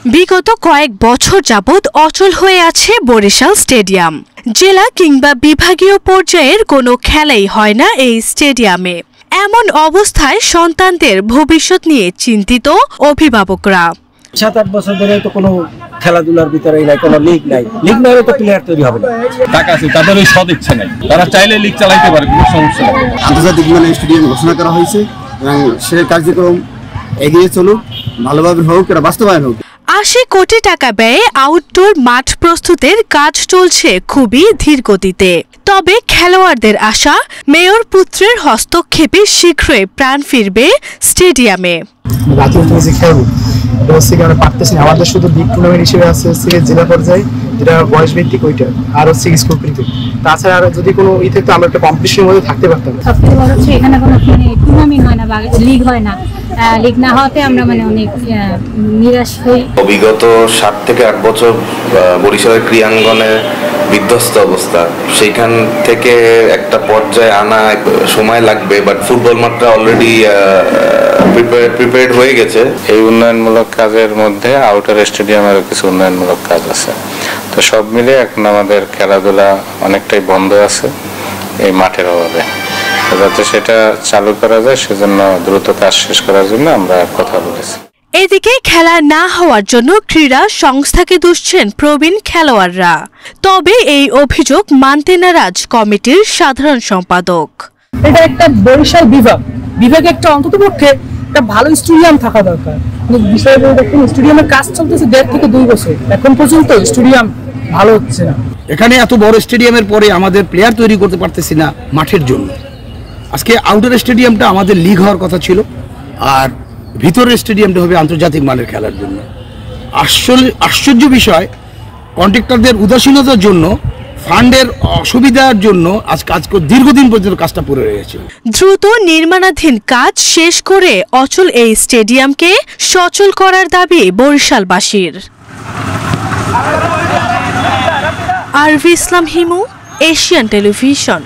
বিগত কয়েক বছর যাবৎ অচল হয়ে আছে বরিশাল স্টেডিয়াম। জেলা কিংবা বিভাগীয় পর্যায়ের কোনো খেলাই হয় না এই স্টেডিয়ামে। এমন অবস্থায় সন্তানদের ভবিষ্যৎ নিয়ে চিন্তিত অভিভাবকরা। 7-8 বছর ধরে তো কোনো খেলাধুলার ভিতরে নাই, কোনো লিগ নাই। লিগ না হলে তো প্লেয়ার তৈরি হবে না। টাকা আছে, তাদের ওই সদ ইচ্ছা নাই, তারা চাইলে লিগ চালাইতে পারে, কোনো সমস্যা নেই। আন্তর্জাতিক স্টেডিয়াম ঘোষণা করা হয়েছে এবং সে কার্যক্রম এগিয়ে চলুক, ভালোভাবে হোক, এটা বাস্তবায়ন হোক। 80 কোটি টাকা ব্যয়ে আউটডোর মাঠ প্রস্তুতের কাজ চলছে খুবই ধীর গতিতে। তবে খেলোয়াড়দের আশা, মেয়র পুত্রের হস্তক্ষেপে শীঘ্রই প্রাণ ফিরবে স্টেডিয়ামে। আমাদের শুধু লিগ টুর্নামেন্ট হিসেবে আছে জেলা পর্যায়ে, যেটা বয়স ভিত্তিক, ওইটা আর হচ্ছে স্কুল ক্রিকেট। তাছাড়া আর যদি কোনো তো আমরা একটা কম্পিটিশনের মধ্যে থাকতে পারতাম। সবথেকে বড় হচ্ছে এখানে কোনো টুর্নামেন্ট হয় না বা লিগ হয় না। লিগ না হওয়াতে আমরা অনেক নিরাশ হই। বিগত 7 থেকে 8 বছর বরিশালের ক্রীড়াঙ্গনে বিধ্বস্ত অবস্থা, সেইখান থেকে একটা পর্যায়ে আনা সময় লাগবে, বাট ফুটবল মাঠটা অলরেডি প্রিপেয়ার্ড হয়ে গেছে। এই উন্নয়নমূলক কাজের মধ্যে আউটার স্টেডিয়ামেরও কিছু উন্নয়নমূলক কাজ আছে। তো সব মিলে এখন আমাদের খেলাধুলা অনেকটাই বন্ধ আছে এই মাঠের অভাবে। যাতে সেটা চালু করা যায়, সেজন্য দ্রুত কাজ শেষ করার জন্য আমরা কথা বলেছি। এদিকে খেলা না হওয়ার জন্য ক্রীড়া সংস্থাকে দুষছেন প্রবীণ খেলোয়াড়রা। তবে এই অভিযোগ মানতে নারাজ কমিটির সাধারণ সম্পাদক। এটা একটা বরিশাল বিভাগে একটা অন্ততপক্ষে একটা ভালো স্টেডিয়াম থাকা দরকার। বিষয়টা দেখুন, স্টেডিয়ামের কাজ চলতেছে 1.5 থেকে 2 বছর, এখন পর্যন্ত স্টেডিয়াম ভালো হচ্ছে না। এখানে এত বড় স্টেডিয়ামের পরে আমাদের প্লেয়ার তৈরি করতে পারতেছি না মাঠের জন্য। আজকে আউটডোর স্টেডিয়ামটা আমাদের লিগ হওয়ার কথা ছিল, আর ভিতরের স্টেডিয়ামটা হবে আন্তর্জাতিক মানের খেলার জন্য। আশ্চর্য বিষয়, কন্ট্রাক্টরদের উদাসীনতার জন্য, ফান্ডের অসুবিধার জন্য আজ দীর্ঘদিন পর্যন্ত কাজটা পড়ে রয়েছে। দ্রুত নির্মাণাধীন কাজ শেষ করে অচল এই স্টেডিয়ামকে সচল করার দাবি বরিশালবাসীর। আরভি ইসলাম হিমু, এশিয়ান টেলিভিশন।